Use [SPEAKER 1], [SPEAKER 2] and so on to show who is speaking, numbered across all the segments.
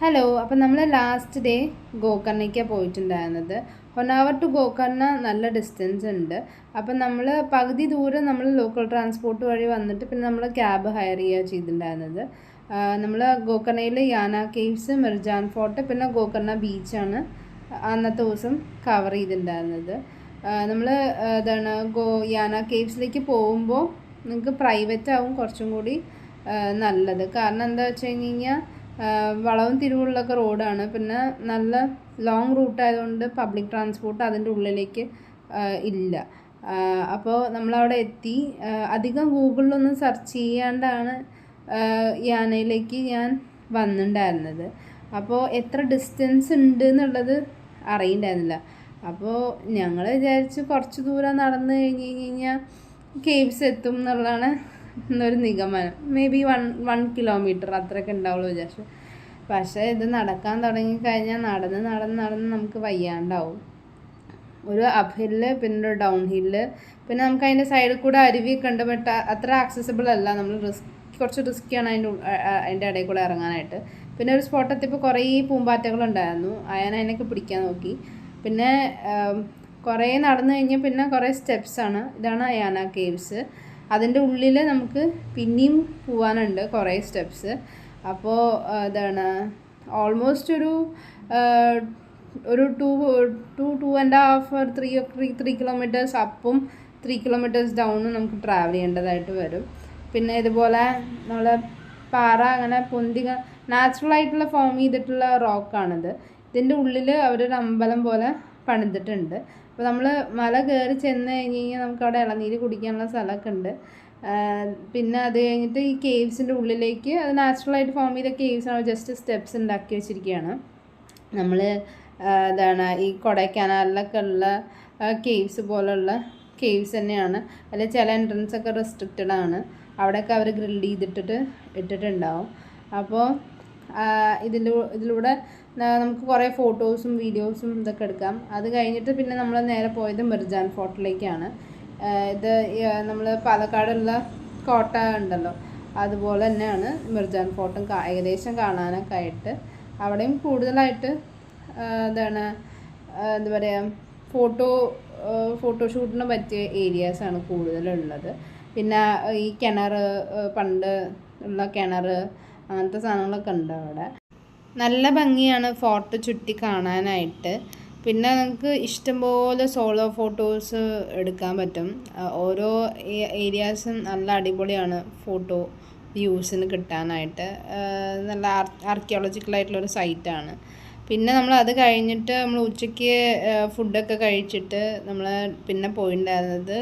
[SPEAKER 1] Hello, അപ്പം നമ്മൾ last day ഗോകർണയ്ക്കാണ് പോയിട്ടുണ്ടായിരുന്നത്. 1 hour ടു ഗോകർണ നല്ല ഡിസ്റ്റൻസ് ഉണ്ട്. അപ്പം നമ്മൾ പകുതി ദൂരം നമ്മൾ ലോക്കൽ ട്രാൻസ്പോർട്ട് വഴി വന്നിട്ട് പിന്നെ നമ്മൾ ക്യാബ് ഹയർ ചെയ്യുക ചെയ്തിട്ടുണ്ടായിരുന്നത്. നമ്മൾ ഗോകർണയിൽ യാന കേവ്സ്, മിർജാൻ ഫോർട്ട്, പിന്നെ ഗോകർണ ബീച്ചാണ് അന്നത്തെ ദിവസം കവർ ചെയ്തിട്ടുണ്ടായിരുന്നത്. നമ്മൾ യാന കേവ്സിലേക്ക് പോകുമ്പോൾ നിങ്ങൾക്ക് പ്രൈവറ്റ് ആവും കുറച്ചും കൂടി നല്ലത്. കാരണം എന്താ വെച്ച് കഴിഞ്ഞ് കഴിഞ്ഞാൽ വളവും തിരിവുള്ളൊക്കെ റോഡാണ്. പിന്നെ നല്ല ലോങ് റൂട്ടായതുകൊണ്ട് പബ്ലിക് ട്രാൻസ്പോർട്ട് അതിൻ്റെ ഉള്ളിലേക്ക് ഇല്ല. അപ്പോൾ നമ്മളവിടെ എത്തി. അധികം ഗൂഗിളിലൊന്നും സെർച്ച് ചെയ്യാണ്ടാണ് യാനയിലേക്ക് ഞാൻ വന്നിട്ടുണ്ടായിരുന്നത്. അപ്പോൾ എത്ര ഡിസ്റ്റൻസ് ഉണ്ട് എന്നുള്ളത് അറിയണ്ടായിരുന്നില്ല. അപ്പോൾ ഞങ്ങൾ വിചാരിച്ച് കുറച്ച് ദൂരം നടന്നു കഴിഞ്ഞ് കഴിഞ്ഞാൽ കേവ്സ് എത്തും എന്നുള്ളതാണ് എന്നൊരു നിഗമനം. മേ ബി 1 kilometer അത്രയൊക്കെ ഉണ്ടാവുള്ളൂ വിചാരിച്ചു. പക്ഷേ ഇത് നടക്കാൻ തുടങ്ങിക്കഴിഞ്ഞാൽ നടന്ന് നമുക്ക് വയ്യാണ്ടാവും. ഒരു അപ്പ് ഹില്ല്, പിന്നെ ഒരു ഡൗൺ ഹില്ല്, പിന്നെ നമുക്ക് അതിൻ്റെ സൈഡിൽ കൂടെ അരുവിയൊക്കെ ഉണ്ട്. ബട്ട് അത്ര ആക്സസിബിൾ അല്ല. നമ്മൾ കുറച്ച് റിസ്ക്കിയാണ് അതിൻ്റെ ഇടയിൽ കൂടെ ഇറങ്ങാനായിട്ട്. പിന്നെ ഒരു സ്പോട്ട് എത്തിയപ്പോൾ കുറേ പൂമ്പാറ്റകളുണ്ടായിരുന്നു. അതിനൊക്കെ പിടിക്കാൻ നോക്കി. പിന്നെ കുറേ നടന്നു കഴിഞ്ഞാൽ പിന്നെ കുറേ സ്റ്റെപ്സാണ്. ഇതാണ് യാന കേവ്സ്. അതിൻ്റെ ഉള്ളിൽ നമുക്ക് പിന്നെയും പോകാനുണ്ട് കുറേ സ്റ്റെപ്സ്. അപ്പോൾ ഓൾമോസ്റ്റ് ഒരു 2.5 or 3 kilometers അപ്പും 3 kilometers ഡൗണും നമുക്ക് ട്രാവൽ ചെയ്യേണ്ടതായിട്ട് വരും. പിന്നെ ഇതുപോലെ നമ്മൾ പാറ അങ്ങനെ നാച്ചുറലായിട്ടുള്ള ഫോം ചെയ്തിട്ടുള്ള റോക്കാണിത്. ഇതിൻ്റെ ഉള്ളിൽ അവരൊരു അമ്പലം പോലെ പണിതിട്ടുണ്ട്. അപ്പോൾ നമ്മൾ മല കയറി ചെന്ന് കഴിഞ്ഞ് കഴിഞ്ഞാൽ നമുക്കവിടെ ഇളനീര് കുടിക്കാനുള്ള സ്ഥലമൊക്കെ ഉണ്ട്. പിന്നെ അത് കഴിഞ്ഞിട്ട് ഈ കേവ്സിൻ്റെ ഉള്ളിലേക്ക് അത് നാച്ചുറലായിട്ട് ഫോം ചെയ്ത കേവ്സാണ്. ജസ്റ്റ് സ്റ്റെപ്സ് ഉണ്ടാക്കി വെച്ചിരിക്കുകയാണ്. നമ്മൾ ഈ കൊടൈക്കനാലിലൊക്കെ ഉള്ള കേവ്സ് പോലുള്ള കേവ്സ് തന്നെയാണ്. അതിൽ ചില എൻട്രൻസ് ഒക്കെ റെസ്ട്രിക്റ്റഡ് ആണ്. അവിടെയൊക്കെ അവർ ഗ്രിൽഡ് ഇട്ടിട്ടുണ്ടാവും. അപ്പോൾ ഇതിലൂടെ നമുക്ക് കുറേ ഫോട്ടോസും വീഡിയോസും ഇതൊക്കെ എടുക്കാം. അത് കഴിഞ്ഞിട്ട് പിന്നെ നമ്മൾ നേരെ പോയത് മിർജാൻ ഫോർട്ടിലേക്കാണ്. ഇത് നമ്മൾ പാലക്കാടുള്ള കോട്ട ഉണ്ടല്ലോ, അതുപോലെ തന്നെയാണ് മിർജാൻ ഫോർട്ടും ഏകദേശം കാണാനൊക്കെ ആയിട്ട്. അവിടെയും കൂടുതലായിട്ട് എന്താ പറയുക, ഫോട്ടോഷൂട്ടിന് പറ്റിയ ഏരിയാസാണ് കൂടുതലുള്ളത്. പിന്നെ ഈ പണ്ട് ഉള്ള കിണർ, അങ്ങനത്തെ സാധനങ്ങളൊക്കെ ഉണ്ട് അവിടെ. നല്ല ഭംഗിയാണ് ഫോർട്ട് ചുറ്റി കാണാനായിട്ട്. പിന്നെ നമുക്ക് ഇഷ്ടംപോലെ സോളോ ഫോട്ടോസ് എടുക്കാൻ പറ്റും. ഓരോ ഏരിയാസും നല്ല അടിപൊളിയാണ് ഫോട്ടോ വ്യൂസിന് കിട്ടാനായിട്ട്. നല്ല ആർക്കിയോളജിക്കലായിട്ടുള്ളൊരു സൈറ്റാണ്. പിന്നെ നമ്മൾ അത് കഴിഞ്ഞിട്ട് നമ്മൾ ഉച്ചയ്ക്ക് ഫുഡൊക്കെ കഴിച്ചിട്ട് നമ്മൾ പിന്നെ പോയിട്ടുണ്ടായിരുന്നത്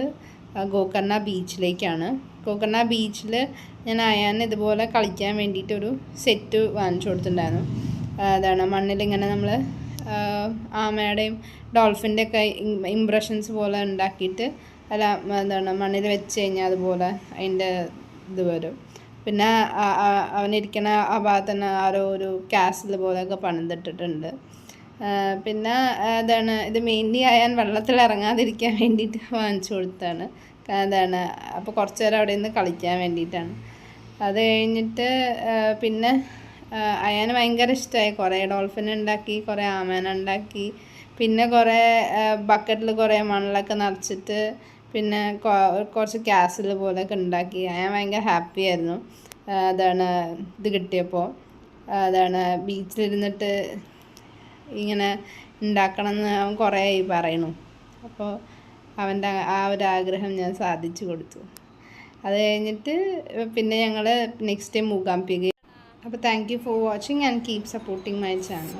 [SPEAKER 1] ഗോകർണ ബീച്ചിലേക്കാണ്. ഗോകർണ ബീച്ചിൽ ഞാൻ അയാന് ഇതുപോലെ കളിക്കാൻ വേണ്ടിയിട്ടൊരു സെറ്റ് വാങ്ങിച്ചു കൊടുത്തിട്ടുണ്ടായിരുന്നു. മണ്ണിലിങ്ങനെ നമ്മൾ ആമയുടെയും ഡോൾഫിൻ്റെ ഒക്കെ ഇംപ്രഷൻസ് പോലെ ഉണ്ടാക്കിയിട്ട് മണ്ണിൽ വെച്ച് കഴിഞ്ഞാൽ അതുപോലെ അതിൻ്റെ ഇത് വരും. പിന്നെ അവനിരിക്കണ ആ ഭാഗത്ത് തന്നെ ആരോ ഒരു കാസിൽ പോലെയൊക്കെ പണിതിട്ടിട്ടുണ്ട്. പിന്നെ ഇത് മെയിൻലി അയാൻ വെള്ളത്തിൽ ഇറങ്ങാതിരിക്കാൻ വേണ്ടിയിട്ട് വാങ്ങിച്ചു കൊടുത്താണ്. അപ്പോൾ കുറച്ച് നേരം അവിടെ നിന്ന് കളിക്കാൻ വേണ്ടിയിട്ടാണ്. അത് കഴിഞ്ഞിട്ട് പിന്നെ അയാന് ഭയങ്കര ഇഷ്ടമായി. കുറേ ഡോൾഫിൻ ഉണ്ടാക്കി, കുറേ ആമേന ഉണ്ടാക്കി, പിന്നെ കുറേ ബക്കറ്റിൽ കുറേ മണ്ണിലൊക്കെ നിറച്ചിട്ട് പിന്നെ കുറച്ച് കാസിൽ പോലെയൊക്കെ ഉണ്ടാക്കി. അയാൻ ഭയങ്കര ഹാപ്പി ആയിരുന്നു ഇത് കിട്ടിയപ്പോൾ. ബീച്ചിലിരുന്നിട്ട് ഇങ്ങനെ ഉണ്ടാക്കണമെന്ന് അവൻ കുറേ പറയണു. അപ്പോൾ അവൻ്റെ ആ ഒരു ആഗ്രഹം ഞാൻ സാധിച്ചു കൊടുത്തു. അത് കഴിഞ്ഞിട്ട് പിന്നെ ഞങ്ങൾ നെക്സ്റ്റ് ഡേ മൂകാംബിക. അപ്പോൾ thank you for watching and keep supporting my channel.